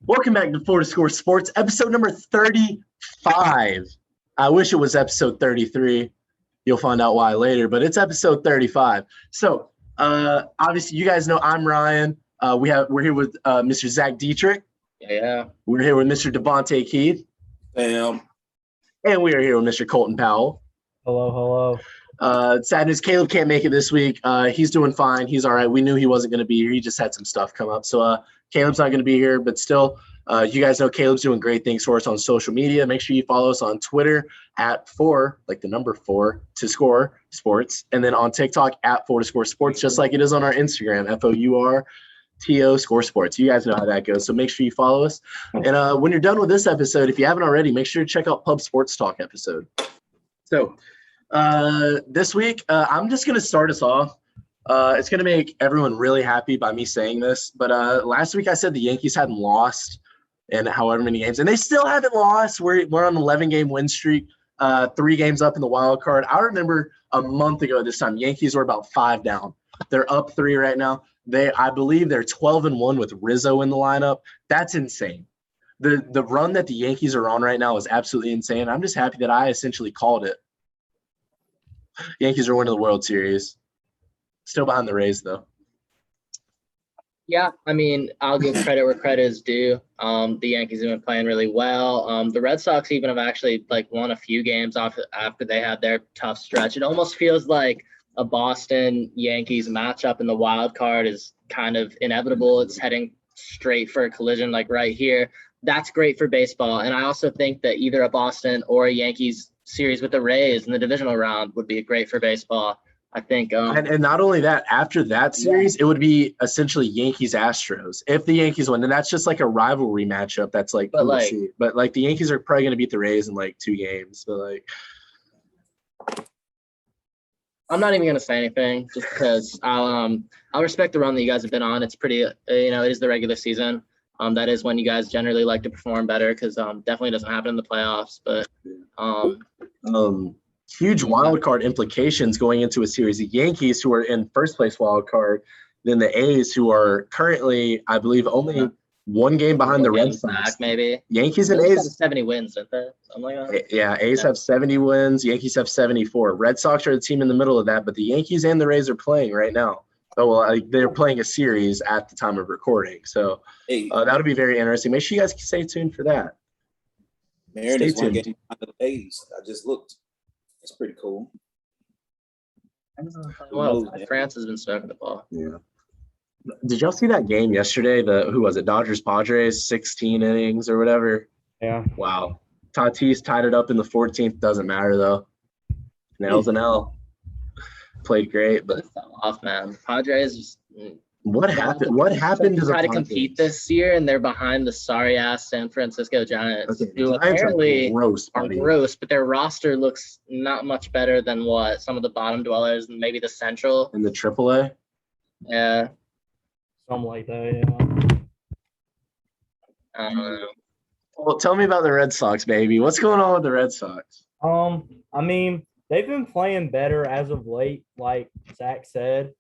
Welcome back to Four to Score Sports, episode number 35. I wish it was episode 33. You'll find out why later, but it's episode 35. So, obviously, you guys know I'm Ryan. We're here with Mr. Zach Dietrich. Yeah. We're here with Mr. Devonta Keith. Bam. And we are here with Mr. Colton Powell. Hello. Sad news, Caleb can't make it this week. He's doing fine. He's all right. We knew he wasn't going to be here. He just had some stuff come up. So Caleb's not going to be here, but still, you guys know Caleb's doing great things for us on social media. Make sure you follow us on Twitter at 4, like the number 4, to score sports. And then on TikTok at 4 to score sports, just like it is on our Instagram, FOURTO score sports. You guys know how that goes. So make sure you follow us. And when you're done with this episode, if you haven't already, make sure to check out Pub Sports Talk episode. So this week, I'm just going to start us off. It's going to make everyone really happy by me saying this, but last week I said the Yankees hadn't lost in however many games, and they still haven't lost. We're on an 11-game win streak, 3 games up in the wild card. I remember a month ago this time, Yankees were about 5 down. They're up 3 right now. I believe they're 12-1 with Rizzo in the lineup. That's insane. The run that the Yankees are on right now is absolutely insane. I'm just happy that I essentially called it. Yankees are winning the World Series. Still behind the Rays, though. Yeah, I mean, I'll give credit where credit is due. The Yankees have been playing really well. The Red Sox even have actually won a few games after they had their tough stretch. It almost feels like a Boston Yankees matchup in the wild card is kind of inevitable. It's heading straight for a collision right here. That's great for baseball. And I also think that either a Boston or a Yankees series with the Rays in the divisional round would be great for baseball. I think. And not only that, after that series, it would be essentially Yankees-Astros if the Yankees win. And that's just like a rivalry matchup. That's but the Yankees are probably going to beat the Rays in 2 games. But I'm not even going to say anything just because I'll respect the run that you guys have been on. It's pretty, it is the regular season. That is when you guys generally like to perform better because definitely doesn't happen in the playoffs. But huge wild card implications going into a series. The Yankees, who are in first place wild card, then the A's, who are currently, I believe, only 1 game behind the Red Sox. Maybe Yankees and A's have 70 wins, don't they? Something like that. Yeah, A's have 70 wins. Yankees have 74. Red Sox are the team in the middle of that, but the Yankees and the Rays are playing right now. Oh, well, they're playing a series at the time of recording. So that'll be very interesting. Make sure you guys stay tuned for that. Mariners 1 game behind the A's. I just looked. It's pretty cool. Well, France has been smoking the ball. Yeah. Did y'all see that game yesterday? Who was it? Dodgers-Padres, 16 innings or whatever? Yeah. Wow. Tatis tied it up in the 14th. Doesn't matter, though. Nails an L. Played great, but off, man. Padres. What happened? What happened to the Padres? Try to compete this year, and they're behind the sorry-ass San Francisco Giants, who apparently are gross, but their roster looks not much better than what some of the bottom dwellers and maybe the Central and the AAA. Yeah, something like that. Yeah. I don't know. Well, tell me about the Red Sox, baby. What's going on with the Red Sox? I mean, they've been playing better as of late, like Zach said.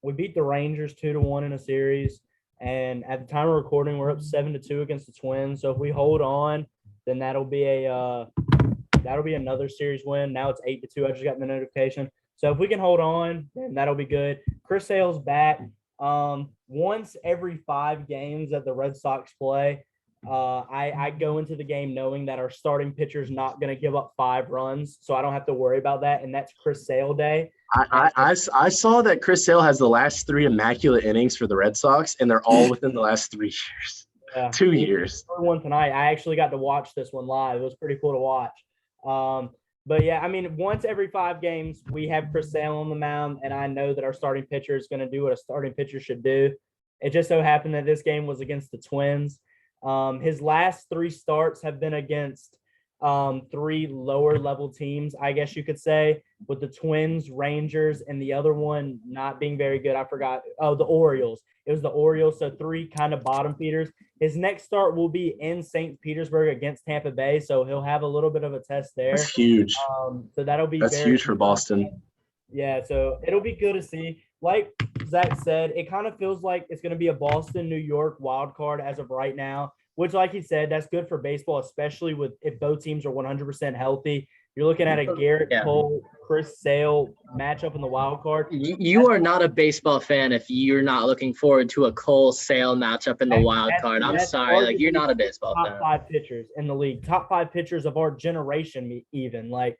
We beat the Rangers 2-1 in a series, and at the time of recording, we're up 7-2 against the Twins. So if we hold on, then that'll be another series win. Now it's 8-2. I just got the notification. So if we can hold on, then that'll be good. Chris Sale's back. Once every 5 games that the Red Sox play, I go into the game knowing that our starting pitcher is not going to give up 5 runs, so I don't have to worry about that, and that's Chris Sale day. I saw that Chris Sale has the last 3 immaculate innings for the Red Sox, and they're all within the last 3 years. Yeah. 2 years. One tonight. I actually got to watch this one live. It was pretty cool to watch. But, yeah, I mean, once every 5 games, we have Chris Sale on the mound, and I know that our starting pitcher is going to do what a starting pitcher should do. It just so happened that this game was against the Twins. His last 3 starts have been against 3 lower level teams, I guess you could say, with the Twins, Rangers, and the other one not being very good. I forgot. Oh, the Orioles. It was the Orioles, so 3 kind of bottom feeders. His next start will be in St. Petersburg against Tampa Bay, so he'll have a little bit of a test there. That's huge. So that's huge for Boston. Yeah, so it'll be good to see. Like Zach said, it kind of feels like it's going to be a Boston, New York wild card as of right now, which, like he said, that's good for baseball, especially with if both teams are 100% healthy. You're looking at a Garrett Cole, Chris Sale matchup in the wild card. You are not a baseball fan if you're not looking forward to a Cole Sale matchup in the wild card. I'm sorry, like you're not a baseball fan. Top 5 pitchers in the league, top 5 pitchers of our generation, even like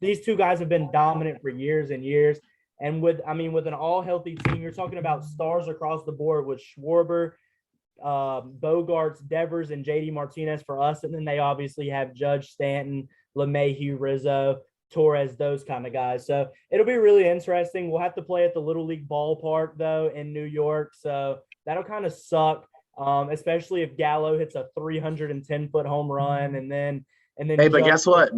these two guys have been dominant for years and years. And with an all healthy team, you're talking about stars across the board with Schwarber, Bogarts, Devers, and JD Martinez for us, and then they obviously have Judge, Stanton, LeMahieu, Rizzo, Torres, those kind of guys. So it'll be really interesting. We'll have to play at the Little League ballpark though in New York, so that'll kind of suck, especially if Gallo hits a 310-foot home run, and then. Hey, but guess what?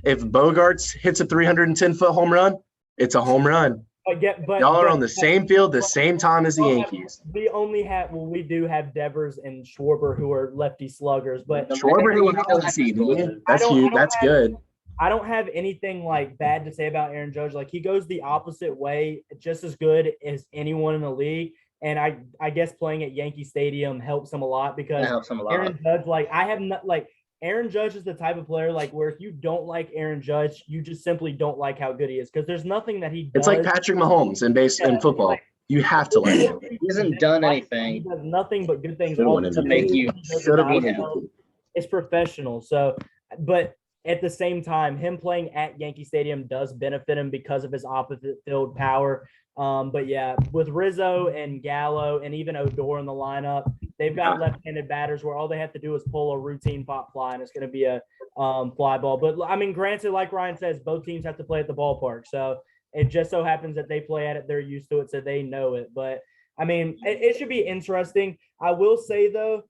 If Bogarts hits a 310-foot home run, it's a home run. Y'all are on the same field, the same time as the Yankees. We do have Devers and Schwarber who are lefty sluggers, but Schwarber who that's huge. That's good. I don't have anything like bad to say about Aaron Judge. Like he goes the opposite way, just as good as anyone in the league. And I guess playing at Yankee Stadium helps him a lot because Aaron Judge, Aaron Judge is the type of player like where if you don't like Aaron Judge, you just simply don't like how good he is because there's nothing that he does. It's like Patrick Mahomes in football. You have to like him. He hasn't done anything. He does nothing but good things to make you hate him. It's professional. So, but at the same time, him playing at Yankee Stadium does benefit him because of his opposite field power. But yeah, with Rizzo and Gallo and even Odor in the lineup, they've got left-handed batters where all they have to do is pull a routine pop fly, and it's going to be a fly ball. But I mean, granted, like Ryan says, both teams have to play at the ballpark, so it just so happens that they play at it, they're used to it, so they know it. But I mean, it should be interesting. I will say though,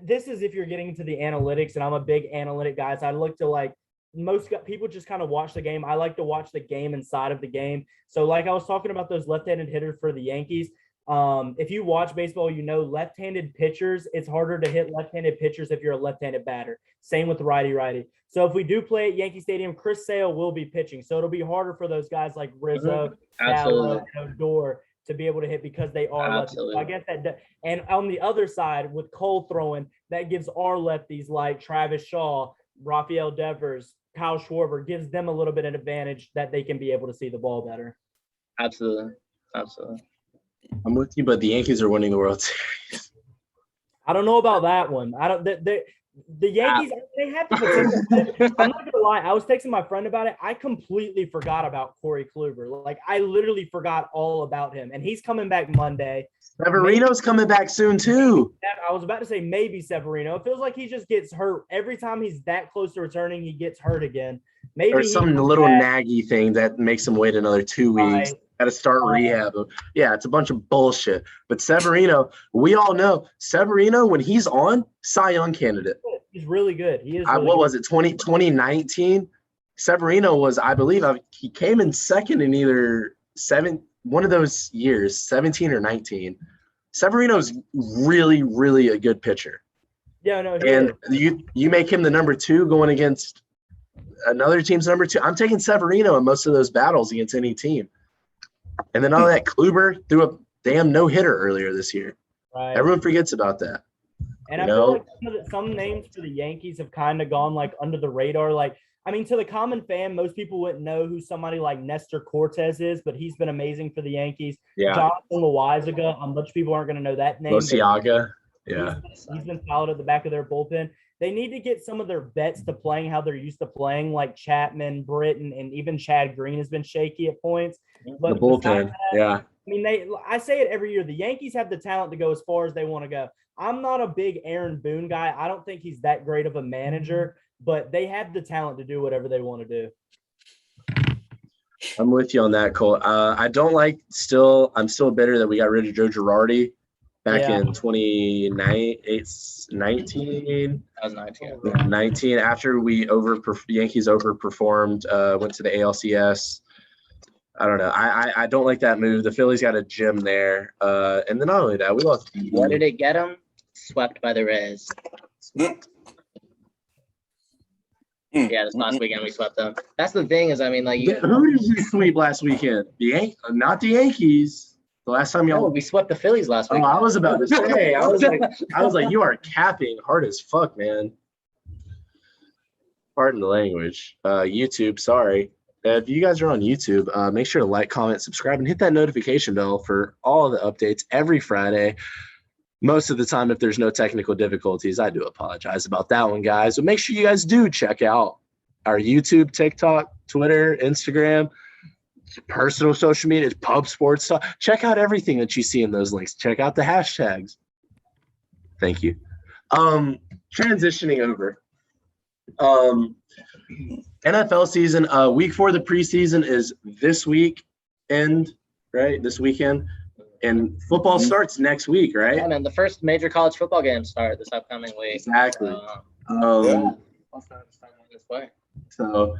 this is if you're getting into the analytics, and I'm a big analytic guy, so I look to most people just kind of watch the game. I like to watch the game inside of the game. So like I was talking about those left-handed hitters for the Yankees. If you watch baseball, left-handed pitchers, it's harder to hit left-handed pitchers if you're a left-handed batter. Same with righty. So if we do play at Yankee Stadium, Chris Sale will be pitching. So it'll be harder for those guys like Rizzo, Gallo, and Odor to be able to hit because they are lefties. So I guess that. And on the other side, with Cole throwing, that gives our lefties like Travis Shaw, Rafael Devers, Kyle Schwarber, gives them a little bit of advantage that they can be able to see the ball better. Absolutely. I'm with you, but the Yankees are winning the World Series. I don't know about that one. The Yankees, they have the potential. I'm not gonna lie. I was texting my friend about it. I completely forgot about Corey Kluber. Like I literally forgot all about him, and he's coming back Monday. Severino's coming back soon too. I was about to say maybe Severino. It feels like he just gets hurt every time he's that close to returning. He gets hurt again. Maybe or some little naggy thing that makes him wait another 2 weeks. Got to start rehab. Yeah, it's a bunch of bullshit. But Severino, we all know Severino when he's on, Cy Young candidate. He's really good. He is. Really what good. Was it 2019? Severino was, I believe, he came in second in either one of those years, 17 or 19. Severino's really, really a good pitcher. Yeah, no. And you make him the number 2 going against another team's number 2. I'm taking Severino in most of those battles against any team. And then all that Kluber threw a damn no-hitter earlier this year. Right. Everyone forgets about that. And I feel like some names for the Yankees have kind of gone under the radar. To the common fan, most people wouldn't know who somebody like Nestor Cortez is, but he's been amazing for the Yankees. Yeah. Jonathan Loaizaga, a bunch of people aren't going to know that name. Losiaga. Yeah. He's been solid at the back of their bullpen. They need to get some of their vets to playing how they're used to playing, like Chapman, Britton, and even Chad Green has been shaky at points. But the bullpen, I say it every year. The Yankees have the talent to go as far as they want to go. I'm not a big Aaron Boone guy. I don't think he's that great of a manager, but they have the talent to do whatever they want to do. I'm with you on that, Cole. I don't like I'm still bitter that we got rid of Joe Girardi back in 2019. That was 19. 19 after Yankees overperformed, went to the ALCS. I don't know. I don't like that move. The Phillies got a gym there. And then not only that, we lost. What did it get them? Swept by the Rays. Yeah, this last weekend we swept them. That's the thing is, I mean, like Who did you sweep last weekend? Not the Yankees. The last time y'all. we swept the Phillies last week. Oh, I was about to say. I was like, you are capping hard as fuck, man. Pardon the language. YouTube, sorry. If you guys are on YouTube, make sure to like, comment, subscribe, and hit that notification bell for all of the updates every Friday. Most of the time, if there's no technical difficulties, I do apologize about that one, guys. But make sure you guys do check out our YouTube, TikTok, Twitter, Instagram, personal social media, pub sports stuff. Check out everything that you see in those links. Check out the hashtags. Thank you. Transitioning over. NFL season, week 4 of the preseason is this weekend, right? This weekend. And football starts next week, right? Yeah, man, the first major college football games start this upcoming week. Exactly. This way. So,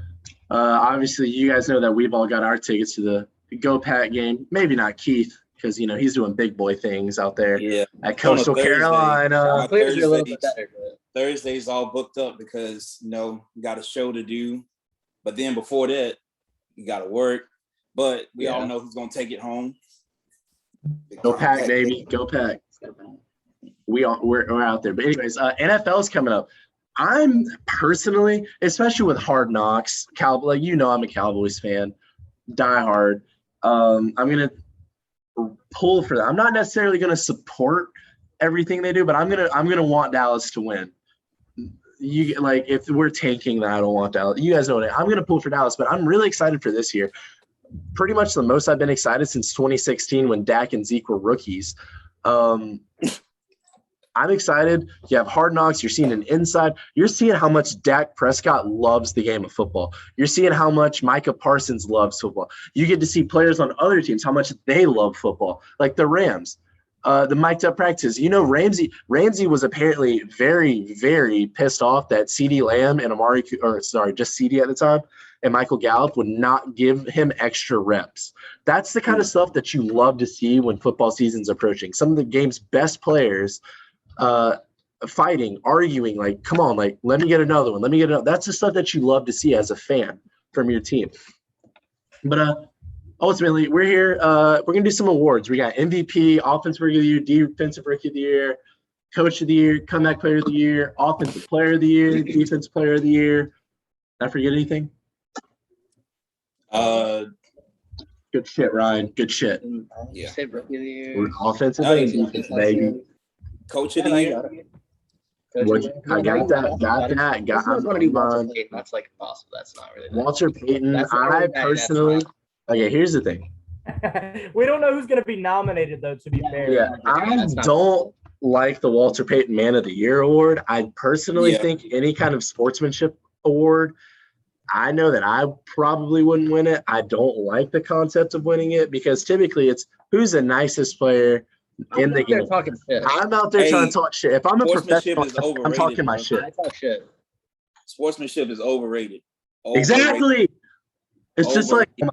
obviously, you guys know that we've all got our tickets to the Go Pack game. Maybe not Keith, because, he's doing big boy things out there at Coastal Carolina. Clears are a little bit better. Thursday's all booked up because, you got a show to do. But then before that, you got to work. But we all know who's going to take it home. Go Pack, baby. Go Pack. We're out there. But anyways, NFL's coming up. I'm personally, especially with Hard Knocks, I'm a Cowboys fan, die hard. I'm gonna pull for that. I'm not necessarily gonna support everything they do, but I'm gonna want Dallas to win. If we're tanking that, I don't want Dallas. You guys know what I'm gonna pull for Dallas, but I'm really excited for this year. Pretty much the most I've been excited since 2016 when Dak and Zeke were rookies. I'm excited. You have Hard Knocks. You're seeing an inside. You're seeing how much Dak Prescott loves the game of football. You're seeing how much Micah Parsons loves football. You get to see players on other teams, how much they love football, like the Rams. The mic'd up practices. Ramsey was apparently very, very pissed off that CeeDee Lamb and just CeeDee at the time, and Michael Gallup would not give him extra reps. That's the kind of stuff that you love to see when football season's approaching. Some of the game's best players fighting, arguing, like, come on, like, let me get another one. That's the stuff that you love to see as a fan from your team. But ultimately, we're here. We're going to do some awards. We got MVP, Offensive Rookie of the Year, Defensive Rookie of the Year, Coach of the Year, Comeback Player of the Year, Offensive Player of the Year, Defensive Player of the Year. Did I forget anything? Good shit, Ryan. Good shit. Yeah. Rookie of the Year. We're offensive and defensive, baby. Coach of the Year. I got that. That's like impossible. That's not really. Walter Payton. I personally. Okay, here's the thing. We don't know who's going to be nominated, though, to be fair. Yeah, I don't like the Walter Payton Man of the Year award. I personally think any kind of sportsmanship award, I know that I probably wouldn't win it. I don't like the concept of winning it because typically it's who's the nicest player in the game. I'm out there trying to talk shit. If I'm a professional, I'm talking my shit. I talk shit. Sportsmanship is overrated. Exactly. It's just like, oh my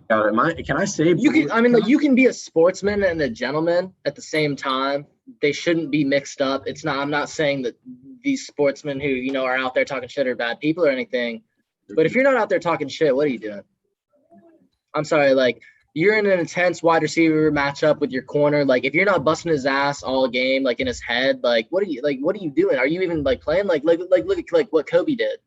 God, can I say you can be a sportsman and a gentleman at the same time. They shouldn't be mixed up. I'm not saying that these sportsmen who, are out there talking shit are bad people or anything. But if you're not out there talking shit, what are you doing? I'm sorry, like, you're in an intense wide receiver matchup with your corner. Like, if you're not busting his ass all game, like in his head, like, what are you doing? Are you even like playing? Like look at what Kobe did.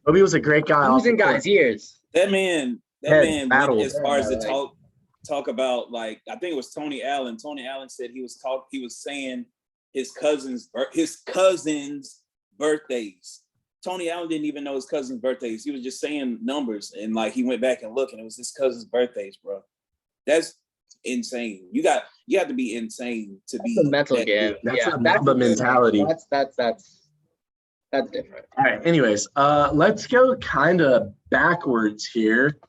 Kobe was a great guy. Losing guys' ears. That man went as far as to talk about, like, I think it was Tony Allen. Tony Allen said he was saying his cousin's birthdays. Tony Allen didn't even know his cousin's birthdays. He was just saying numbers, and like he went back and looked, and it was his cousin's birthdays, bro. That's insane. You have to be insane to be a mental game. That's a Mamba mentality. That's different. All right. Anyways, let's go kind of backwards here.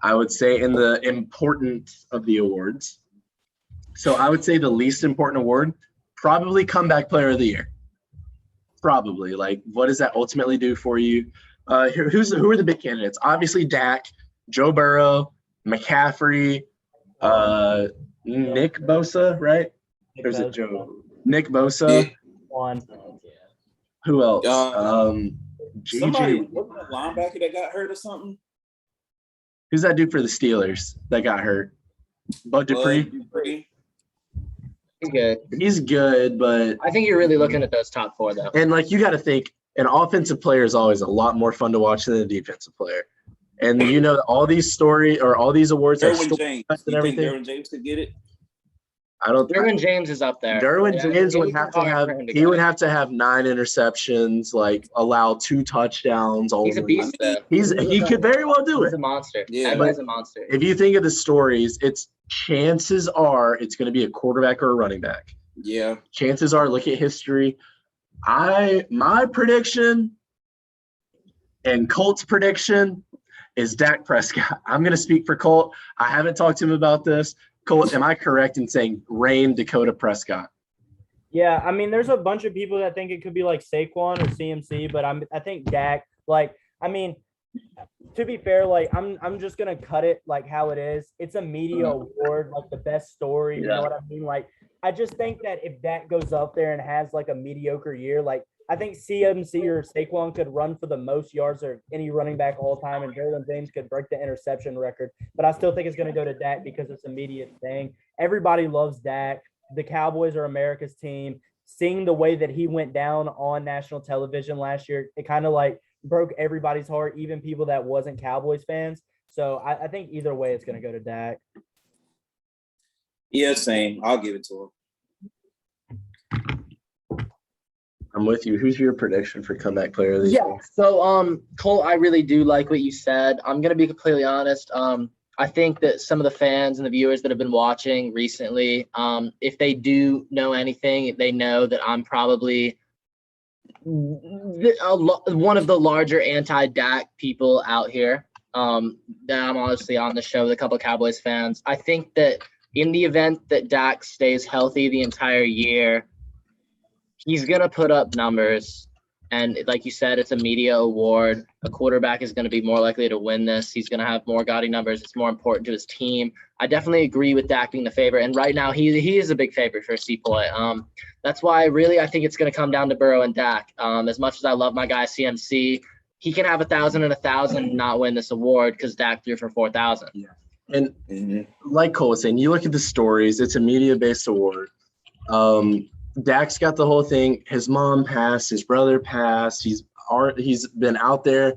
I would say in the importance of the awards. So I would say the least important award, probably Comeback Player of the Year. Probably. Like, what does that ultimately do for you? Who are the big candidates? Obviously, Dak, Joe Burrow, McCaffrey, Nick Bosa, right? Or is it Joe? Nick Bosa. One. Who else? Somebody, JJ. wasn't a linebacker that got hurt or something? Who's that dude for the Steelers that got hurt? Bud Dupree. Dupree. He's good. He's good, but I think you're really looking at those top 4 though. and like you got to think an offensive player is always a lot more fun to watch than a defensive player. And you know all these awards have Derwin stories James. and You think everything. Derwin James could get it? I don't. Derwin James is up there. Derwin Yeah, James would it's have to hard have. for him to He get would it. have to have 9 interceptions, like allow 2 touchdowns. He's a only. beast though. He could very well do He's it. a monster. Yeah. That guy's a monster. If you think of the stories, it's chances are it's going to be a quarterback or a running back. Yeah. Chances are, look at history. My prediction and Colt's prediction is Dak Prescott. I'm going to speak for Colt. I haven't talked to him about this. Colt, am I correct in saying Rain Dakota Prescott? Yeah, I mean, there's a bunch of people that think it could be like Saquon or CMC, but I think Dak. Like, I mean, to be fair, like I'm just gonna cut it like how it is. It's a media award, like the best story. You know what I mean? Like, I just think that if Dak goes up there and has like a mediocre year, like I think CMC or Saquon could run for the most yards of any running back all time, and Derwin James could break the interception record. But I still think it's going to go to Dak because it's an immediate thing. Everybody loves Dak. The Cowboys are America's team. Seeing the way that he went down on national television last year, it kind of like broke everybody's heart, even people that wasn't Cowboys fans. So I think either way, it's going to go to Dak. Yeah, same. I'll give it to him. I'm with you. Who's your prediction for comeback player of the year? Yeah. So, Cole, I really do like what you said. I'm gonna be completely honest. I think that some of the fans and the viewers that have been watching recently, if they do know anything, they know that I'm probably one of the larger anti-Dak people out here. That I'm honestly on the show with a couple of Cowboys fans. I think that in the event that Dak stays healthy the entire year, he's going to put up numbers. And like you said, it's a media award. A quarterback is going to be more likely to win this. He's going to have more gaudy numbers. It's more important to his team. I definitely agree with Dak being the favorite. And right now, he is a big favorite for a C-point. That's why really I think it's going to come down to Burrow and Dak. As much as I love my guy CMC, he can have 1,000 and 1,000 and not win this award because Dak threw for 4,000. Yeah. And like Cole was saying, you look at the stories, it's a media-based award. Dak's got the whole thing. His mom passed, his brother passed. He's been out there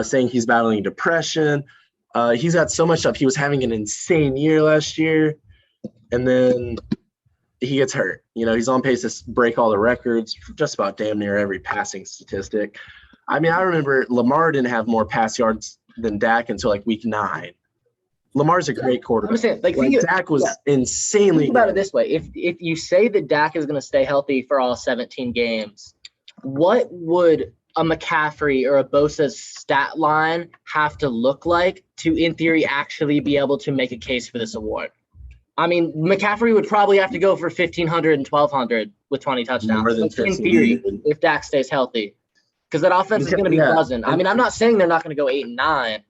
saying he's battling depression. He's got so much stuff. He was having an insane year last year, and then he gets hurt. You know, he's on pace to break all the records for just about damn near every passing statistic. I mean, I remember Lamar didn't have more pass yards than Dak until like week 9. Lamar's a great quarterback. I'm saying, like Dak was insanely think about good. it this way. If you say that Dak is going to stay healthy for all 17 games, what would a McCaffrey or a Bosa's stat line have to look like to, in theory, actually be able to make a case for this award? I mean, McCaffrey would probably have to go for 1,500 and 1,200 with 20 touchdowns. More than Like, in 15. theory, if Dak stays healthy. Because that offense is going to be buzzing. I mean, I'm not saying they're not going to go 8 and 9.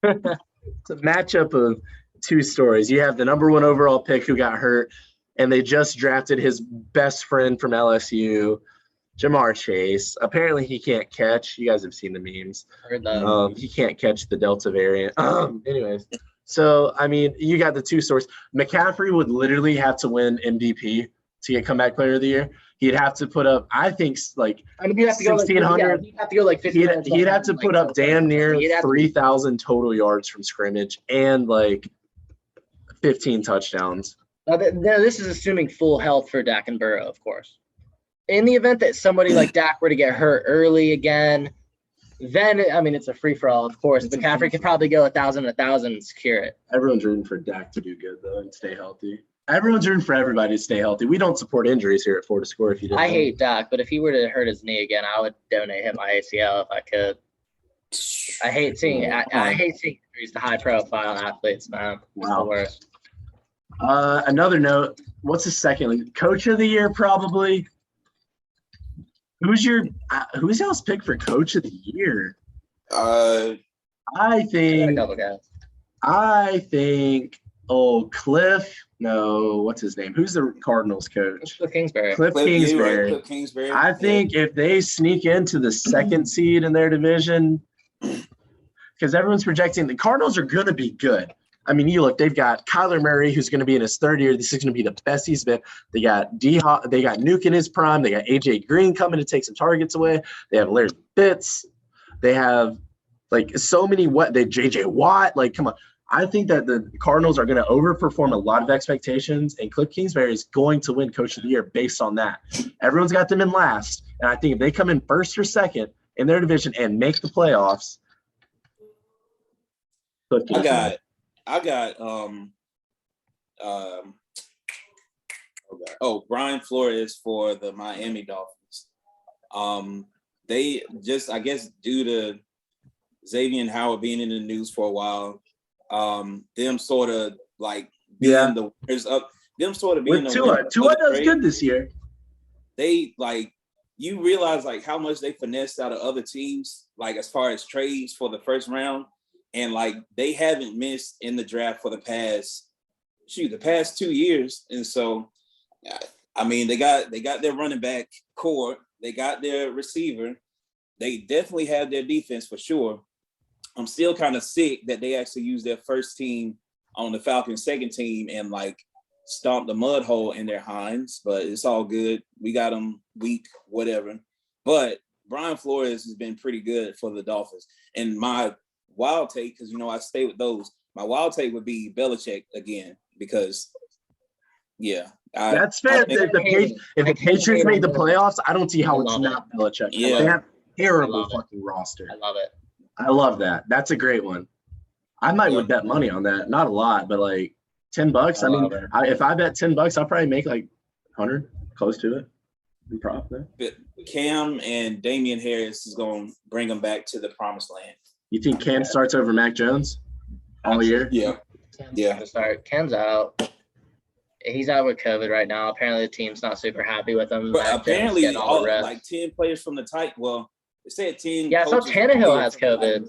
It's a matchup of two stories. You have the number 1 overall pick who got hurt, and they just drafted his best friend from LSU, Jamar Chase. Apparently, he can't catch. You guys have seen the memes. Heard that. He can't catch the Delta variant. Anyways, so I mean, you got the two stories. McCaffrey would literally have to win MVP to get comeback player of the year. He'd have to put up, I think, like I mean, you'd have to go 1,600. He'd have to go like 1,500. He'd have to put up damn near He'd have to- 3,000 total yards from scrimmage and like 15 touchdowns. Now, this is assuming full health for Dak and Burrow, of course. In the event that somebody like Dak were to get hurt early again, then, I mean, it's a free-for-all, of course. McCaffrey could probably go 1,000 and secure it. Everyone's rooting for Dak to do good, though, and stay healthy. Everyone's rooting for everybody to stay healthy. We don't support injuries here at 4 to Score. If you didn't I know. hate Dak, but if he were to hurt his knee again, I would donate him my ACL if I could. I hate seeing injuries to high-profile athletes, man. It's the Wow. worst. Another note, what's the second? Coach of the year, probably. Who's y'all's pick for coach of the year? I I got a think couple guys. Cliff. No, what's his name? Who's the Cardinals coach? Cliff Kingsbury. Cliff You're right, Kingsbury. Cliff Kingsbury. I think if they sneak into the second seed in their division, because everyone's projecting the Cardinals are going to be good. I mean, you look, they've got Kyler Murray, who's going to be in his third year. This is going to be the best he's been. They got they got Nuke in his prime. They got AJ Green coming to take some targets away. They have Larry Fitz. They have like so many they JJ Watt. Like, come on. I think that the Cardinals are going to overperform a lot of expectations, and Cliff Kingsbury is going to win Coach of the Year based on that. Everyone's got them in last, and I think if they come in first or second in their division and make the playoffs, Brian Flores for the Miami Dolphins. They just, I guess, due to Xavier Howard being in the news for a while, them sort of like being the winners up, them sort of being with the Tua does good this year. They like, you realize like how much they finessed out of other teams, like as far as trades for the first round. And like they haven't missed in the draft for the past 2 years. And so, I mean, they got their running back core, they got their receiver, they definitely have their defense for sure. I'm still kind of sick that they actually used their first team on the Falcons' second team and like stomped the mud hole in their hinds, but it's all good. We got them weak, whatever. But Brian Flores has been pretty good for the Dolphins. And my wild take, because I stay with those. My wild take would be Belichick again, because that's fair. If the Patriots made the playoffs, I don't see how it's not Belichick. Yeah. They have terrible fucking roster. I love it. I love that. That's a great one. I might would bet money on that. Not a lot, but like $10. I mean, if I bet $10, I'll probably make like 100, close to it. Prop there. But Cam and Damian Harris is going to bring them back to the promised land. You think Cam starts over Mac Jones all year? Yeah. Cam's out. He's out with COVID right now. Apparently, the team's not super happy with him. But apparently, all like 10 players from the Titans. Well, they said 10. Yeah, so Tannehill has COVID.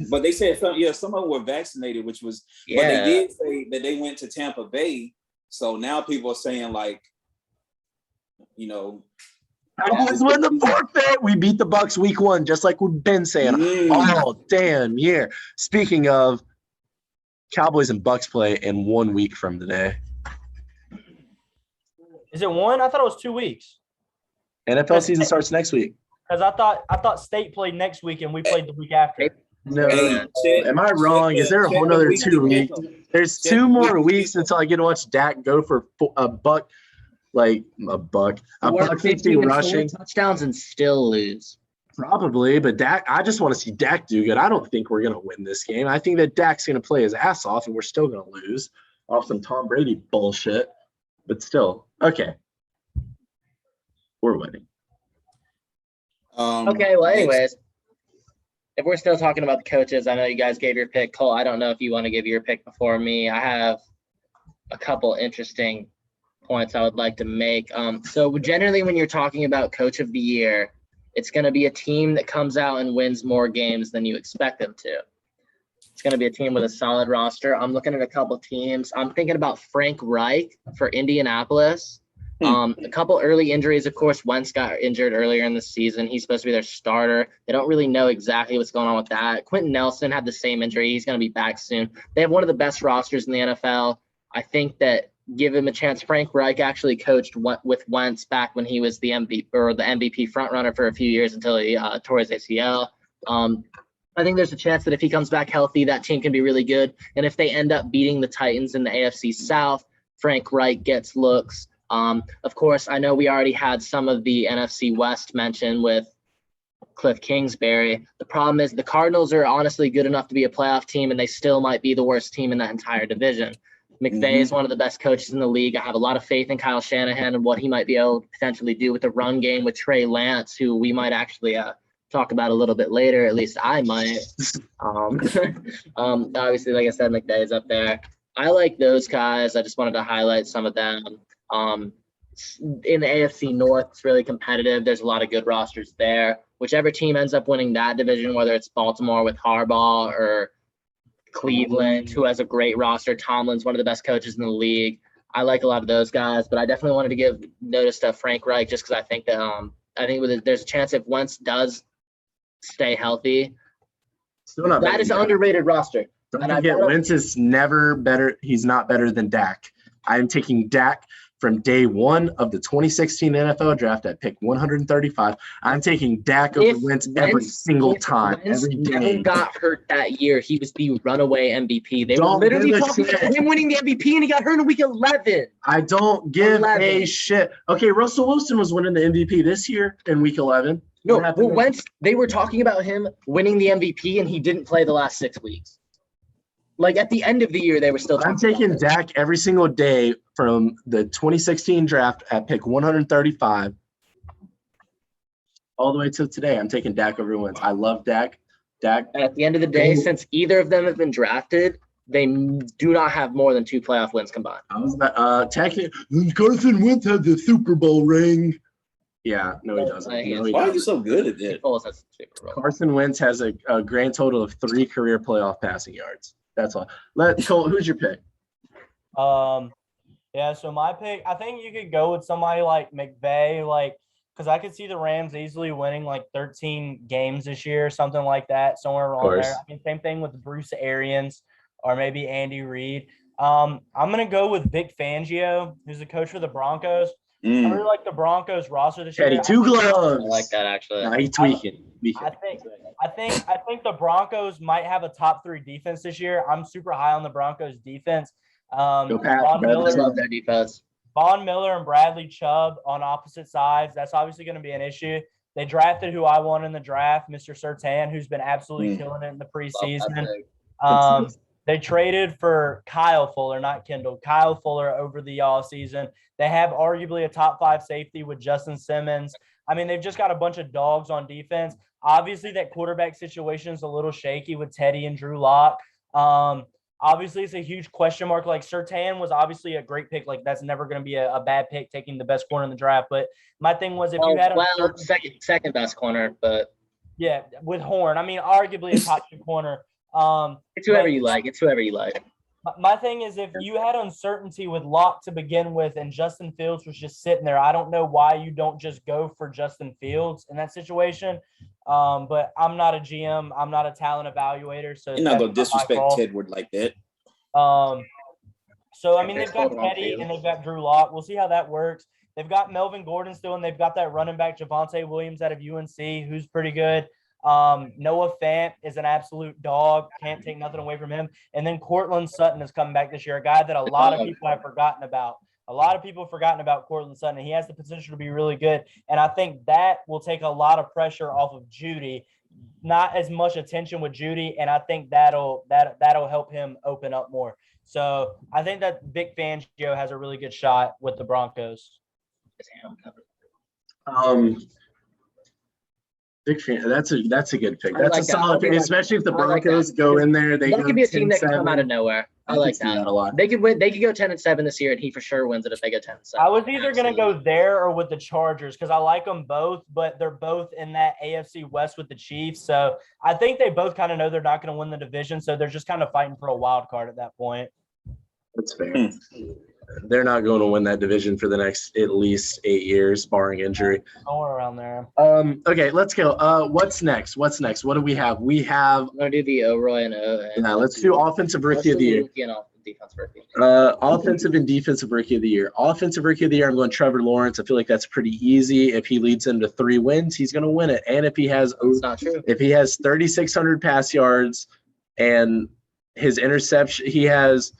But they said some of them were vaccinated, which was. But they did say that they went to Tampa Bay. So now people are saying like, Cowboys win the forfeit. We beat the Bucs week 1, just like we've been saying all damn year. Speaking of, Cowboys and Bucs play in 1 week from today. Is it 1? I thought it was 2 weeks. NFL season starts next week. Because I thought State played next week and we played the week after. No, am I wrong? Is there a whole other 2 weeks? There's 2 more weeks until I get to watch Dak go for a buck. Like a buck 50 rushing touchdowns and still lose. Probably, but Dak, I just want to see Dak do good. I don't think we're going to win this game. I think that Dak's going to play his ass off and we're still going to lose off some Tom Brady bullshit. But still, okay. We're winning. Okay, well, anyways, if we're still talking about the coaches, I know you guys gave your pick. Cole, I don't know if you want to give your pick before me. I have a couple interesting points I would like to make. So generally when you're talking about Coach of the Year, it's going to be a team that comes out and wins more games than you expect them to. It's going to be a team with a solid roster. I'm looking at a couple teams. I'm thinking about Frank Reich for Indianapolis. A couple early injuries. Of course, Wentz got injured earlier in the season. He's supposed to be their starter. They don't really know exactly what's going on with that. Quentin Nelson had the same injury. He's going to be back soon. They have one of the best rosters in the NFL. I think that give him a chance. Frank Reich actually coached with Wentz back when he was the MVP or the MVP frontrunner for a few years until he tore his ACL. I think there's a chance that if he comes back healthy, that team can be really good. And if they end up beating the Titans in the AFC South, Frank Reich gets looks. Of course, I know we already had some of the NFC West mentioned with Cliff Kingsbury. The problem is the Cardinals are honestly good enough to be a playoff team, and they still might be the worst team in that entire division. McVay is one of the best coaches in the league. I have a lot of faith in Kyle Shanahan and what he might be able to potentially do with the run game with Trey Lance, who we might actually talk about a little bit later. At least I might. Obviously, like I said, McVay is up there. I like those guys. I just wanted to highlight some of them. In the AFC North, it's really competitive. There's a lot of good rosters there. Whichever team ends up winning that division, whether it's Baltimore with Harbaugh or Cleveland, who has a great roster. Tomlin's one of the best coaches in the league. I like a lot of those guys, but I definitely wanted to give notice to Frank Reich just because I think that there's a chance if Wentz does stay healthy, Still not that better is than an Dak. underrated roster. Don't And I forget, brought up- Wentz is never better. He's not better than Dak. I'm taking Dak from day one of the 2016 NFL draft at pick 135. I'm taking Dak over Wentz every single time, every Never game. got hurt that year. He was the runaway MVP. They were Don't literally give a talking shit. about him winning the MVP, and he got hurt in week 11. I don't give 11. a shit. Okay, Russell Wilson was winning the MVP this year in week 11. No, What happened but Wentz, they were talking about him winning the MVP, and he didn't play the last 6 weeks. Like at the end of the year, they were still talking I'm taking about Dak every single day from the 2016 draft at pick 135 all the way to today. I'm taking Dak over Wentz. I love Dak. Dak. And at the end of the day, since either of them have been drafted, they do not have more than 2 playoff wins combined. I was about technically Carson Wentz had the Super Bowl ring. Yeah, no, he doesn't. No, he Why are you doesn't. so good at that? Foles has the Super Bowl. Carson Wentz has a grand total of 3 career playoff passing yards. That's all. Cole, who's your pick? Yeah, so my pick, I think you could go with somebody like McVay, because I could see the Rams easily winning 13 games this year, something like that, somewhere around there. I mean, same thing with Bruce Arians or maybe Andy Reid. I'm going to go with Vic Fangio, who's the coach for the Broncos. I really like the Broncos roster this year. Teddy Two Gloves. I like that actually. Nah, he tweaking. I think the Broncos might have a top 3 defense this year. I'm super high on the Broncos defense. Go Pat. I love their defense. Von Miller and Bradley Chubb on opposite sides. That's obviously going to be an issue. They drafted who I want in the draft, Mr. Surtain, who's been absolutely killing it in the preseason. They traded for Kyle Fuller, not Kendall. Kyle Fuller over the offseason. They have arguably a top 5 safety with Justin Simmons. I mean, they've just got a bunch of dogs on defense. Obviously, that quarterback situation is a little shaky with Teddy and Drew Lock. Obviously, it's a huge question mark. Surtain was obviously a great pick. That's never going to be a bad pick, taking the best corner in the draft. But my thing was, if you had second best corner, but yeah, with Horn. I mean, arguably a top 2 corner. It's whoever you like. It's whoever you like. My thing is, if you had uncertainty with Locke to begin with and Justin Fields was just sitting there, I don't know why you don't just go for Justin Fields in that situation. But I'm not a GM. I'm not a talent evaluator. So you're not going to disrespect Tedward like that. So, I mean, they've got Teddy and they've got Drew Lock. We'll see how that works. They've got Melvin Gordon still, and they've got that running back Javonte Williams out of UNC, who's pretty good. Noah Fant is an absolute dog. Can't take nothing away from him. And then Cortland Sutton is coming back this year, a guy that a lot of people have forgotten about. A lot of people have forgotten about Cortland Sutton, and he has the potential to be really good. And I think that will take a lot of pressure off of Judy. Not as much attention with Judy, and I think that'll help him open up more. So I think that Vic Fangio has a really good shot with the Broncos. Big fan. That's a good pick. I That's like a that. solid pick, especially if the Broncos go in there. They That go could be a team that could 10-7. come out of nowhere. I like can see that. a lot. They could win. They could go 10-7 this year, and he for sure wins it if they go 10-7. I was either going to go there or with the Chargers because I like them both, but they're both in that AFC West with the Chiefs. So I think they both kind of know they're not going to win the division, so they're just kind of fighting for a wild card at that point. That's fair. They're not going to win that division for the next at least 8 years, barring injury. Somewhere around there. Okay, let's go. What's next? What do we have? We have. I'm going to do the Roy and O. Now let's do offensive rookie of the year. Offensive and defensive rookie of the year. Offensive rookie of the year, I'm going Trevor Lawrence. I feel like that's pretty easy. If he leads into 3 wins, he's going to win it. And if he has, It's not true. If he has 3,600 pass yards and his interception, he has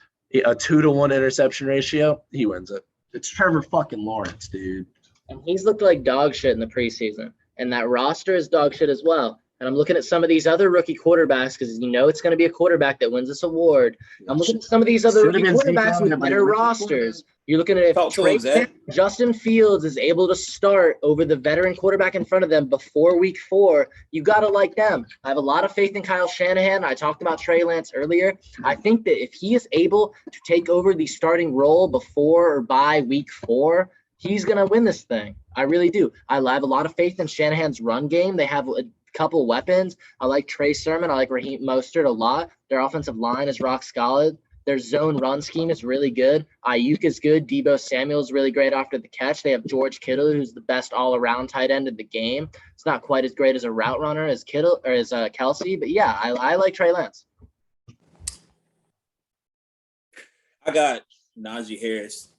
a 2-to-1 interception ratio, he wins it. It's Trevor fucking Lawrence, dude. And he's looked like dog shit in the preseason. And that roster is dog shit as well. And I'm looking at some of these other rookie quarterbacks because it's going to be a quarterback that wins this award. I'm looking at some of these other rookie quarterbacks with better rosters. You're looking at if Justin Fields is able to start over the veteran quarterback in front of them before week 4, you got to like them. I have a lot of faith in Kyle Shanahan. I talked about Trey Lance earlier. I think that if he is able to take over the starting role before or by week 4, he's going to win this thing. I really do. I have a lot of faith in Shanahan's run game. They have couple weapons. I like Trey Sermon. I like Raheem Mostert a lot. Their offensive line is rock solid. Their zone run scheme is really good. Ayuk is good. Debo Samuel is really great after the catch. They have George Kittle, who's the best all-around tight end in the game. It's not quite as great as a route runner as Kittle or as Kelsey, but yeah, I like Trey Lance. I got Najee Harris.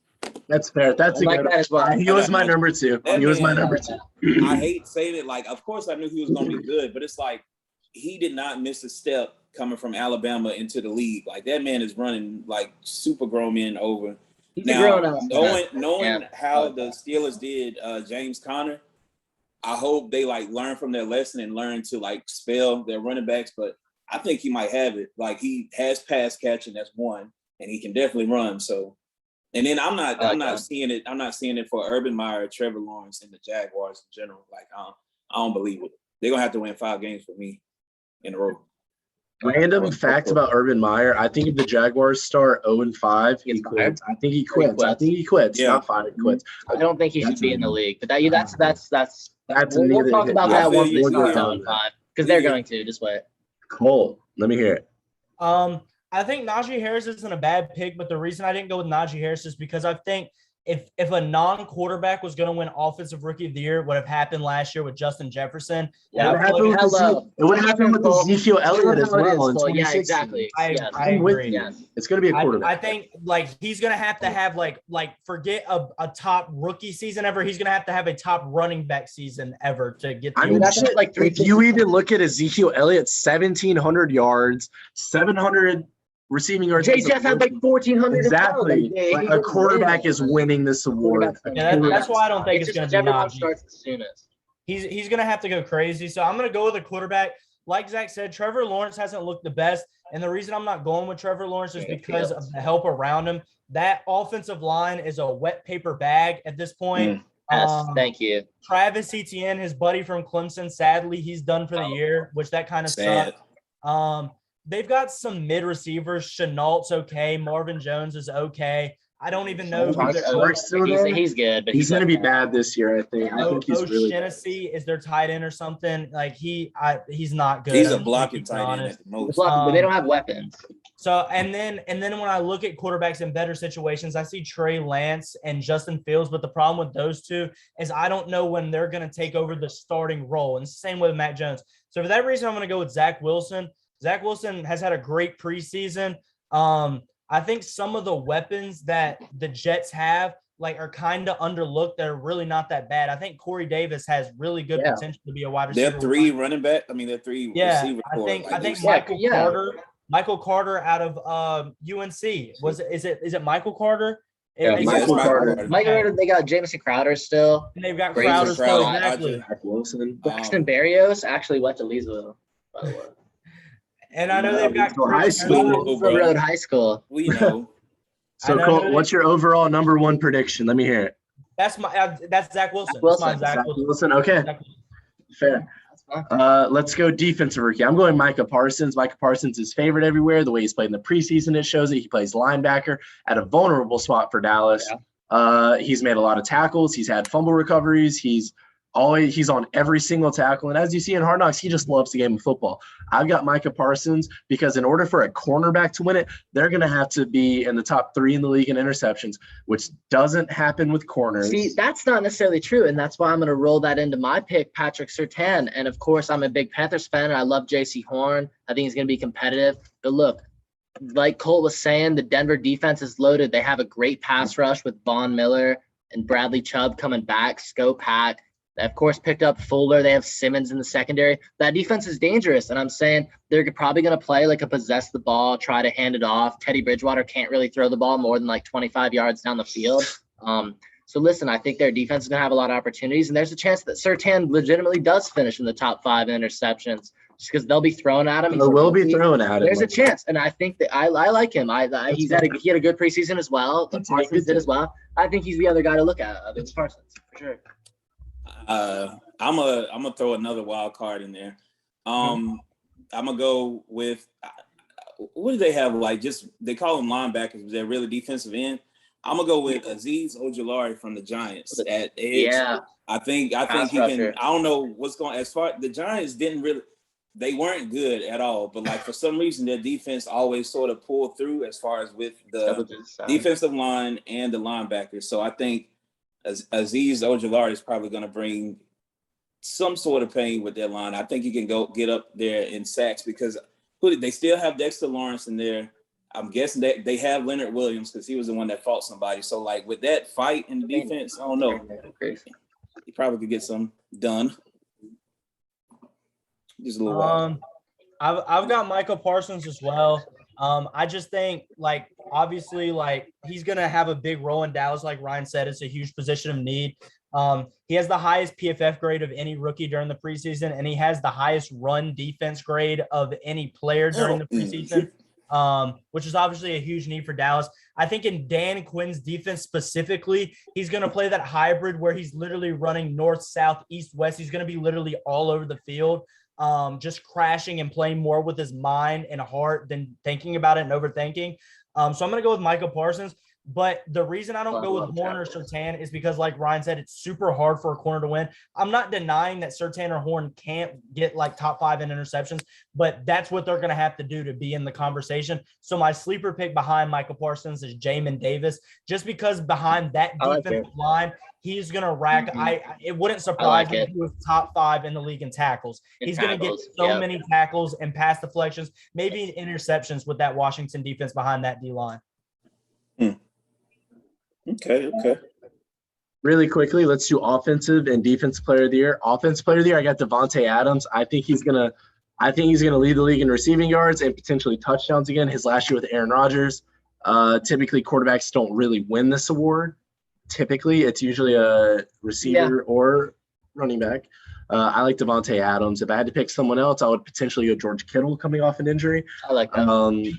That's fair. That's I a like good that as well. He was my number 2. That He was my man- number 2. I hate saying it. Like, of course I knew he was going to be good, but it's like he did not miss a step coming from Alabama into the league. Like, that man is running like super grown men over. He's Now, a grown-up. knowing Yeah. how the Steelers did James Conner, I hope they like learn from their lesson and learn to like spell their running backs. But I think he might have it. Like, he has pass catching, that's one, and he can definitely run. So, and then I'm not seeing it. I'm not seeing it for Urban Meyer, Trevor Lawrence, and the Jaguars in general. Like, I don't believe it. They're gonna have to win 5 games for me in a row. Random fact about Urban Meyer. I think if the Jaguars start 0-5, he Gets quits. fired? I think he quits. I think he quits. Yeah. Not fired. He quits. I don't think he should be in the league, but that's That's we'll talk about I that feel once you. they We'll start get going 5 because they're going to. Just wait. Cole. Let me hear it. I think Najee Harris isn't a bad pick, but the reason I didn't go with Najee Harris is because I think if a non-quarterback was going to win Offensive Rookie of the Year, what have happened last year with Justin Jefferson. Yeah, It would happen with Ezekiel Elliott as well in 2016. Yeah, exactly. I I'm with agree. you. Yes. It's going to be a quarterback. I think like he's gonna have to have like forget a top rookie season ever. He's gonna have a top running back season ever to get. I mean, that's shit, like if you even look at Ezekiel Elliott, 1,700 yards, 700 receiving yards. JJF had like 1,400. Exactly. Like a quarterback is winning this award. Yeah, that's why I don't think it's gonna be everyone Najee. starts the soonest. He's gonna have to go crazy. So I'm gonna go with a quarterback. Like Zach said, Trevor Lawrence hasn't looked the best. And the reason I'm not going with Trevor Lawrence is because of the help around him. That offensive line is a wet paper bag at this point. Yes, thank you. Travis Etienne, his buddy from Clemson, sadly, he's done for the year, which that kind of sucks. They've got some mid receivers. Chenault's okay. Marvin Jones is okay. I don't even know who He's good, but he's going to be bad this year, I think. I think he's really bad. O'Shaughnessy is their tight end or something. Like he's not good. He's a blocking tight end at the most. But they don't have weapons. So and then when I look at quarterbacks in better situations, I see Trey Lance and Justin Fields. But the problem with those two is I don't know when they're going to take over the starting role. And it's the same with Matt Jones. So for that reason, I'm going to go with Zach Wilson. Zach Wilson has had a great preseason. I think some of the weapons that the Jets have are kind of underlooked. They're really not that bad. I think Corey Davis has really good potential to be a wide receiver. They're 3 running back. I mean, they're 3 receivers. I think Michael Carter out of UNC. Is it Michael Carter? Michael Carter. They got Jamison Crowder still. And they've got Crowder still. Exactly. Wilson. Braxton Berrios actually went to Leesville, by the way. And I know they've got high school. Road High School. We know. So Cole, what's your overall number 1 prediction? Let me hear it. That's Zach Wilson. Zach Wilson. Okay. Fair. Let's go defensive rookie. I'm going Micah Parsons. Micah Parsons is favored everywhere. The way he's played in the preseason, it shows it. He plays linebacker at a vulnerable spot for Dallas. Yeah. He's made a lot of tackles. He's had fumble recoveries. He's on every single tackle. And as you see in Hard Knocks, he just loves the game of football. I've got Micah Parsons because in order for a cornerback to win it, they're going to have to be in the top 3 in the league in interceptions, which doesn't happen with corners. See, that's not necessarily true. And that's why I'm going to roll that into my pick, Patrick Surtain. And of course, I'm a big Panthers fan and I love JC Horn. I think he's going to be competitive. But look, like Colt was saying, the Denver defense is loaded. They have a great pass rush with Von Miller and Bradley Chubb coming back, Scope Hack. They, of course, picked up Fuller. They have Simmons in the secondary. That defense is dangerous, and I'm saying they're probably going to play like a possess the ball, try to hand it off. Teddy Bridgewater can't really throw the ball more than 25 yards down the field. So, listen, I think their defense is going to have a lot of opportunities, and there's a chance that Surtain legitimately does finish in the top 5 in interceptions just because they'll be thrown at him. They will be thrown at him. There's a chance, and I think that I like him. He had a good preseason as well. Parsons did as well. I think he's the other guy to look at. It's Parsons for sure. I'm gonna throw another wild card in there. I'm gonna go with what do they have? They call them linebackers, but they're really defensive end. I'm gonna go with Azeez Ojulari from the Giants at edge. Yeah. I think Pass he can. rusher. I don't know what's going. As far the Giants didn't really, they weren't good at all. But like for some reason, their defense always sort of pulled through as far as with the defensive line and the linebackers. So I think Azeez Ojulari is probably going to bring some sort of pain with their line. I think he can go get up there in sacks because they still have Dexter Lawrence in there. I'm guessing that they have Leonard Williams because he was the one that fought somebody. So like with that fight in the defense, I don't know. He probably could get some done. Just a little while. I've got Michael Parsons as well. I just think like obviously like he's gonna have a big role in Dallas. Like Ryan said, it's a huge position of need. He has the highest PFF grade of any rookie during the preseason, and he has the highest run defense grade of any player during the preseason. Which is obviously a huge need for Dallas. I think in Dan Quinn's defense specifically, he's going to play that hybrid where he's literally running north, south, east, west. He's going to be literally all over the field, just crashing and playing more with his mind and heart than thinking about it and overthinking. So I'm going to go with Michael Parsons. But the reason I don't go with Horn or Surtain is because, like Ryan said, it's super hard for a corner to win. I'm not denying that Surtain or Horn can't get like top 5 in interceptions, but that's what they're going to have to do to be in the conversation. So my sleeper pick behind Michael Parsons is Jamin Davis, just because behind that defensive line, he's going to rack. It wouldn't surprise me if he was top 5 in the league in tackles. He's going to get so many tackles and pass deflections, maybe interceptions with that Washington defense behind that D line. Okay. Really quickly, let's do offensive and defensive player of the year. Offensive player of the year, I got Devonta Adams. I think he's gonna lead the league in receiving yards and potentially touchdowns again. His last year with Aaron Rodgers. Typically, quarterbacks don't really win this award. Typically, it's usually a receiver or running back. I like Devonta Adams. If I had to pick someone else, I would potentially go George Kittle coming off an injury. I like that.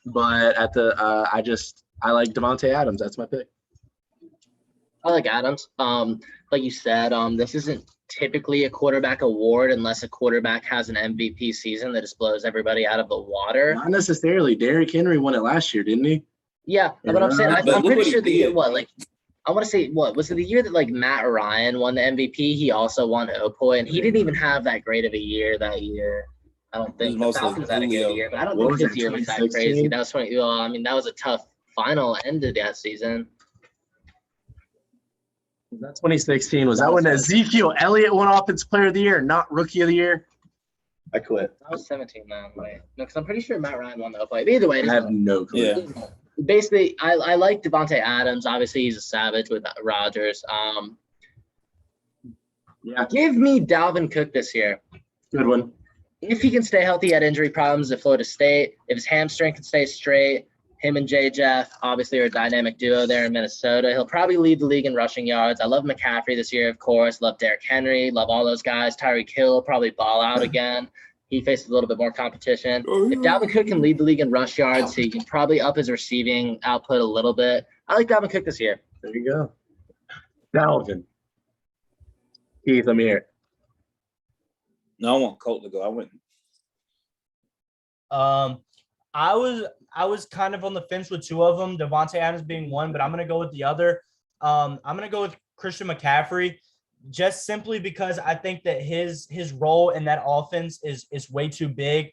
But at the I like Devonta Adams. That's my pick. I like Adams. Like you said, this isn't typically a quarterback award unless a quarterback has an MVP season that just blows everybody out of the water. Not necessarily. Derrick Henry won it last year, didn't he? Yeah, but I'm saying I'm pretty sure the year I want to say was it the year that like Matt Ryan won the MVP? He also won Opoy, and he didn't even have that great of a year that year. I don't think the Falcons had a good year, but I don't think his year was that crazy. That was that was a tough final end of that season. That's 2016. Was that when Ezekiel Elliott won Offensive Player of the Year, not Rookie of the Year? I quit. I was 17 then. Wait, no, because I'm pretty sure Matt Ryan won the Opoy. Either way, I have no clue. Yeah. Basically, I like Devonta Adams. Obviously, he's a savage with Rodgers. Give me Dalvin Cook this year. Good one. If he can stay healthy, he had injury problems at Florida State. If his hamstring can stay straight, him and J. Jeff obviously are a dynamic duo there in Minnesota. He'll probably lead the league in rushing yards. I love McCaffrey this year, of course. Love Derrick Henry. Love all those guys. Tyreek Hill will probably ball out again. He faces a little bit more competition. If Dalvin Cook can lead the league in rush yards, he can probably up his receiving output a little bit. I like Dalvin Cook this year. There you go. Dalvin. Keith, let me hear it. No, I want Colt to go. I wouldn't. I was kind of on the fence with two of them, Devonta Adams being one, but I'm going to go with the other. I'm going to go with Christian McCaffrey, just simply because I think that his role in that offense is way too big.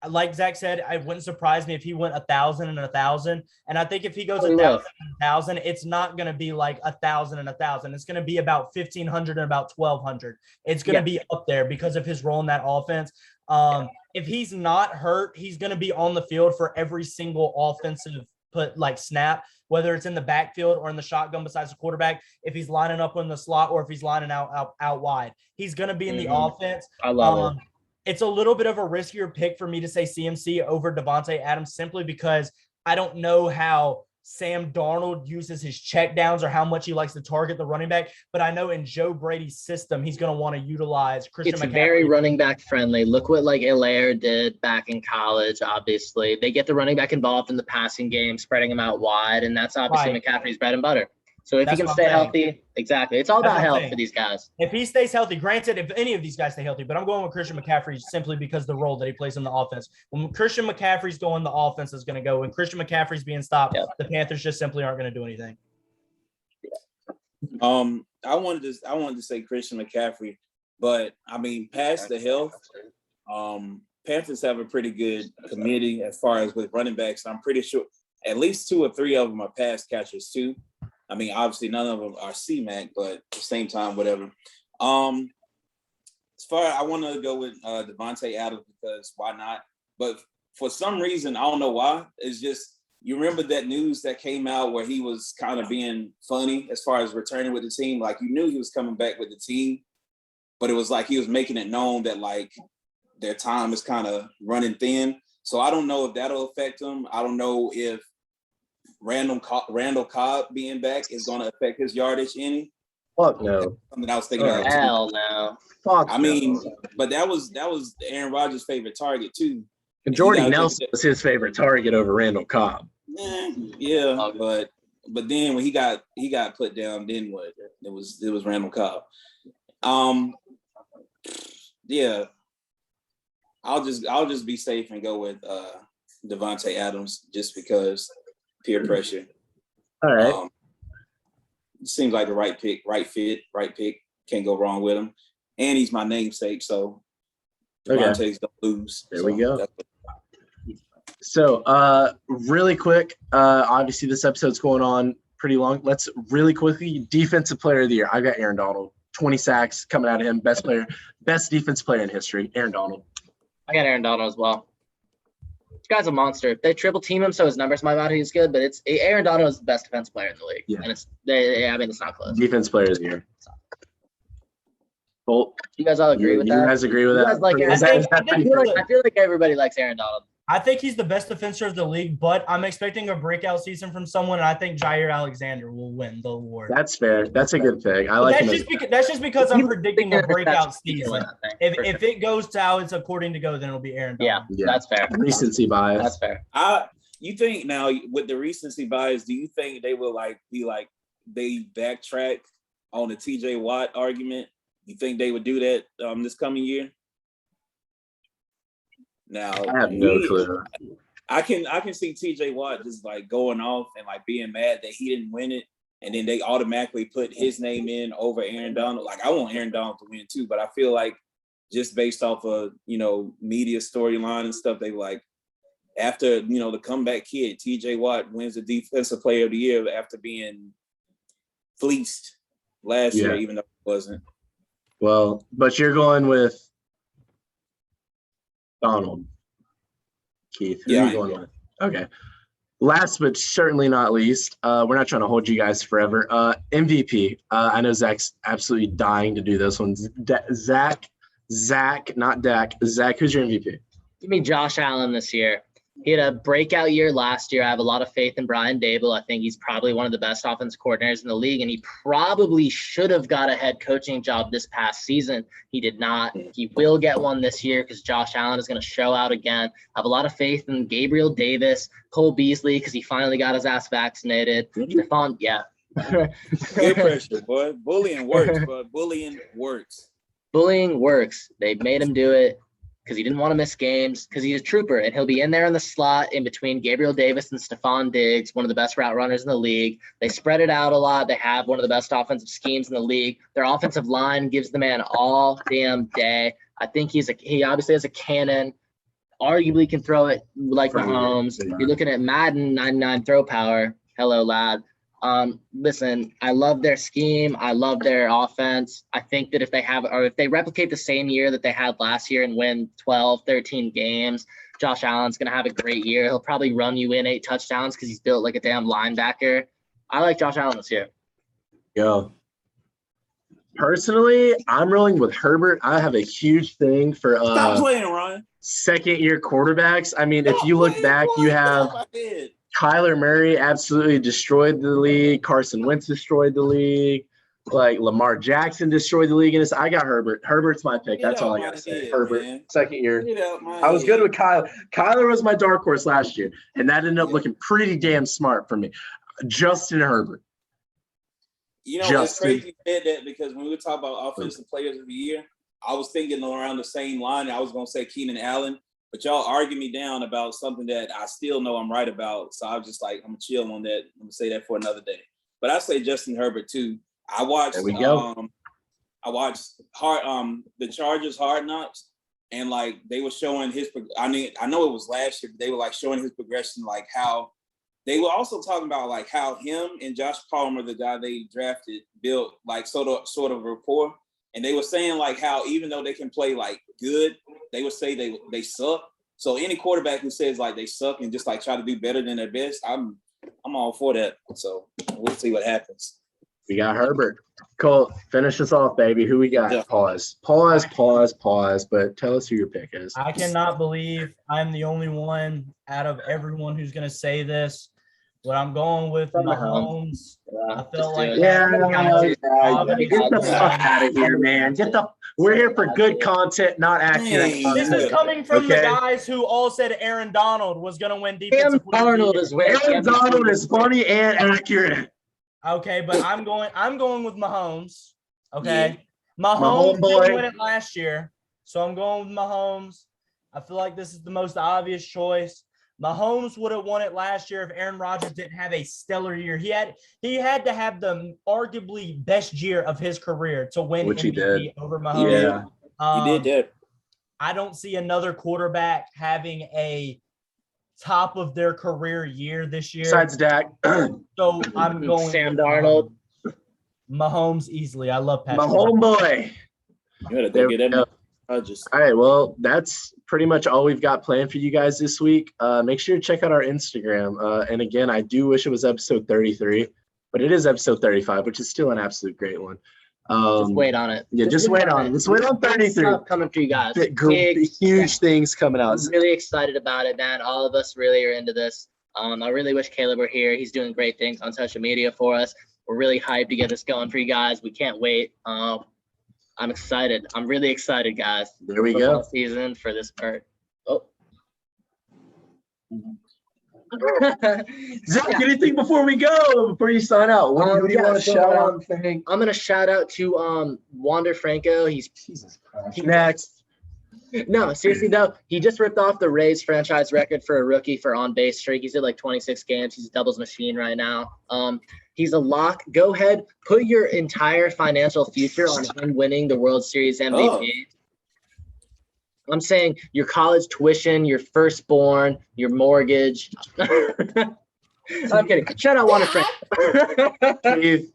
Like Zach said, it wouldn't surprise me if he went 1,000 and 1,000. And I think if he goes 1,000 and 1,000, it's not going to be like 1,000 and 1,000. It's going to be about 1,500 and about 1,200. It's going to be up there because of his role in that offense. If he's not hurt, he's going to be on the field for every single offensive snap, whether it's in the backfield or in the shotgun besides the quarterback. If he's lining up in the slot or if he's lining out wide, he's going to be in the offense. I love it. It's a little bit of a riskier pick for me to say CMC over Devonta Adams simply because I don't know how Sam Darnold uses his checkdowns or how much he likes to target the running back. But I know in Joe Brady's system, he's going to want to utilize Christian McCaffrey. It's very running back friendly. Look what Hilaire did back in college, obviously. They get the running back involved in the passing game, spreading him out wide, and that's obviously McCaffrey's bread and butter. So if That's he can what I'm stay saying. healthy, exactly. It's all That's about what I'm health saying. for these guys. If he stays healthy, granted, if any of these guys stay healthy, but I'm going with Christian McCaffrey simply because the role that he plays in the offense. When Christian McCaffrey's going, the offense is going to go. When Christian McCaffrey's being stopped, the Panthers just simply aren't going to do anything. I wanted to say Christian McCaffrey, but I mean, past the health, Panthers have a pretty good committee as far as with running backs. I'm pretty sure at least 2 or 3 of them are pass catchers too. I mean, obviously none of them are C-Mac, but at the same time, whatever. As far as I want to go with Devonta Adams because why not? But for some reason, I don't know why. It's just you remember that news that came out where he was kind of being funny as far as returning with the team. Like you knew he was coming back with the team, but it was like he was making it known that like their time is kind of running thin. So I don't know if that'll affect him. I don't know if Randall Cobb being back is going to affect his yardage any. Fuck no. Something I was thinking of. Hell no. Fuck. I mean, but that was Aaron Rodgers' favorite target too. Jordy Nelson was his favorite target over Randall Cobb. Yeah, but then when he got put down, then what? It was Randall Cobb. Yeah. I'll just be safe and go with Devonta Adams just because peer pressure. All right. Seems like the right pick, right fit, right pick. Can't go wrong with him. And he's my namesake, so Devonta's don't lose. There we go. So really quick, obviously this episode's going on pretty long. Let's really quickly, defensive player of the year. I got Aaron Donald. 20 sacks coming out of him. Best defense player in history, Aaron Donald. I got Aaron Donald as well. This guy's a monster. They triple team him, so his numbers might not be as good, but Aaron Donald is the best defense player in the league. Yeah. And it's not close. Defense player of the year. Bolt. You guys all agree with that? You guys agree with that? Like Is I feel like everybody likes Aaron Donald. I think he's the best defender of the league, but I'm expecting a breakout season from someone, and I think Jair Alexander will win the award. That's fair. That's a good pick. I like that's just because I'm predicting a breakout season. If it goes to how it's according to go, then it'll be Aaron Donald. Yeah, that's fair. Recency bias. That's fair. You think now with the recency bias, do you think they will they backtrack on the TJ Watt argument? You think they would do that this coming year? Now I have no clue. I can see TJ Watt just like going off and like being mad that he didn't win it, and then they automatically put his name in over Aaron Donald. Like I want Aaron Donald to win too, but I feel like just based off of media storyline and stuff, they like after the comeback kid TJ Watt wins the defensive player of the year after being fleeced last year, even though it wasn't. Well, but you're going with Donald. Keith, who are you going with? Okay. Last but certainly not least, we're not trying to hold you guys forever. MVP. I know Zach's absolutely dying to do this one. Zach, not Dak. Zach, who's your MVP? Give me Josh Allen this year. He had a breakout year last year. I have a lot of faith in Brian Dable. I think he's probably one of the best offense coordinators in the league, and he probably should have got a head coaching job this past season. He did not. He will get one this year because Josh Allen is going to show out again. I have a lot of faith in Gabriel Davis, Cole Beasley because he finally got his ass vaccinated. Stephon, Peer pressure, boy. Bullying works, but bullying works. Bullying works. They made him do it because he didn't want to miss games, because he's a trooper, and he'll be in there in the slot in between Gabriel Davis and Stephon Diggs, one of the best route runners in the league. They spread it out a lot. They have one of the best offensive schemes in the league. Their offensive line gives the man all damn day. I think he obviously has a cannon, arguably can throw it like Mahomes. You're looking at Madden 99 throw power. Hello, lad. Listen, I love their scheme. I love their offense. I think that if they replicate the same year that they had last year and win 12, 13 games, Josh Allen's going to have a great year. He'll probably run you in 8 touchdowns because he's built like a damn linebacker. I like Josh Allen this year. Yo. Personally, I'm rolling with Herbert. I have a huge thing for Stop playing, Ryan. Second-year quarterbacks. I mean, if you look back, you have Kyler Murray absolutely destroyed the league. Carson Wentz destroyed the league. Like Lamar Jackson destroyed the league. And I got Herbert. Herbert's my pick. That's all I got to say. Herbert, man. Second year. I was good with Kyler. Kyler was my dark horse last year, and that ended up looking pretty damn smart for me. Justin Herbert. You know, it's crazy you said that because when we were talking about offensive players of the year, I was thinking around the same line. I was going to say Keenan Allen, but y'all argue me down about something that I still know I'm right about. So I was just like, I'm going to chill on that. I'm going to say that for another day. But I say Justin Herbert too. I watched the Chargers Hard Knocks, and like they were showing his. I mean, I know it was last year, but they were like showing his progression, like how they were also talking about like how him and Josh Palmer, the guy they drafted, built like sort of rapport. And they were saying like how even though they can play like good, they would say they suck. So any quarterback who says like they suck and just like try to do better than their best, I'm all for that. So we'll see what happens. We got Herbert. Cole, finish us off, baby. Who we got? Yeah. Pause. But tell us who your pick is. I cannot believe I'm the only one out of everyone who's going to say this. But I'm going with Mahomes. I feel like get the fuck out of here, man. We're here for good content, not accurate. This is coming from the guys who all said Aaron Donald was going to win defensive player of the year. Aaron Donald is funny and accurate. Okay, but I'm going with Mahomes. Okay. Mahomes didn't win it last year. So I'm going with Mahomes. I feel like this is the most obvious choice. Mahomes would have won it last year if Aaron Rodgers didn't have a stellar year. He had to have the arguably best year of his career to win MVP over Mahomes. Yeah, he did that. I don't see another quarterback having a top of their career year this year. Besides Dak. So I'm going Sam Darnold. Mahomes easily. I love Pat. Mahomes boy. You gotta go get that. All right, well, that's pretty much all we've got planned for you guys this week. Make sure to check out our Instagram. And again, I do wish it was episode 33, but it is episode 35, which is still an absolute great one. Just wait on it. Yeah, just wait on it. Let's wait on 33. Coming for you guys. Huge things coming out. I'm really excited about it, man. All of us really are into this. I really wish Caleb were here. He's doing great things on social media for us. We're really hyped to get this going for you guys. We can't wait. I'm excited. I'm really excited, guys. There we go. Season for this part. Oh. Zach, anything before we go? Before you sign out, what do you want to shout out? I'm gonna shout out to Wander Franco. He's Jesus Christ. Next. No, seriously though, he just ripped off the Rays franchise record for a rookie for on-base streak. He's at like 26 games. He's a doubles machine right now. He's a lock. Go ahead, put your entire financial future on him winning the World Series MVP. Oh. I'm saying your college tuition, your firstborn, your mortgage. I'm kidding. Shout out Wander Franco. Keith,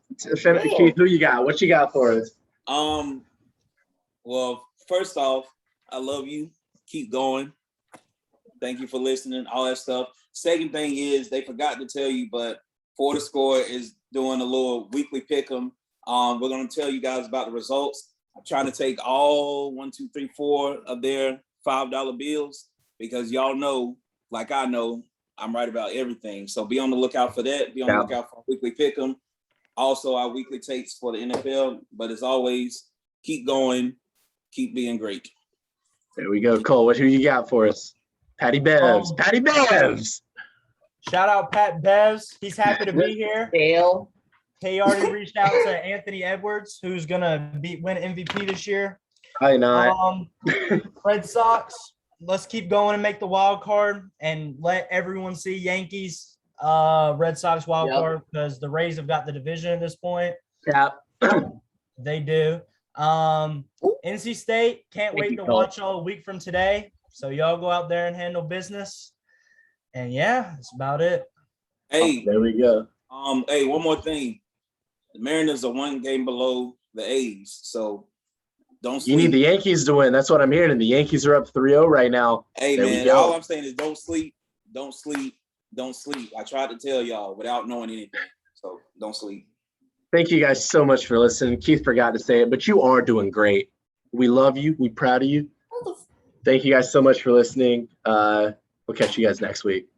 who you got? What you got for us? Well, first off, I love you. Keep going. Thank you for listening, all that stuff. Second thing is they forgot to tell you, but For the Score is doing a little weekly pick'em. We're going to tell you guys about the results. I'm trying to take all 1, 2, 3, 4 of their $5 bills because y'all know, like I know, I'm right about everything. So be on the lookout for that. Be on the lookout for weekly pick'em. Also, our weekly takes for the NFL. But as always, keep going. Keep being great. There we go. Cole, who you got for us? Patty Bevs. Patty Bevs. Shout out Pat Bevs. He's happy to be here. Dale. He already reached out to Anthony Edwards, who's gonna win MVP this year. Probably not. Red Sox. Let's keep going and make the wild card and let everyone see Yankees, Red Sox wild card because the Rays have got the division at this point. Yeah, they do. NC State can't wait to watch y'all a week from today. So y'all go out there and handle business. And yeah, that's about it. Hey, there we go. Hey, one more thing. The Mariners are 1 game below the A's, so don't sleep. You need the Yankees to win. That's what I'm hearing. And the Yankees are up 3-0 right now. Hey, man, all I'm saying is don't sleep. Don't sleep. Don't sleep. I tried to tell y'all without knowing anything. So don't sleep. Thank you guys so much for listening. Keith forgot to say it, but you are doing great. We love you. We're proud of you. Thank you guys so much for listening. We'll catch you guys next week.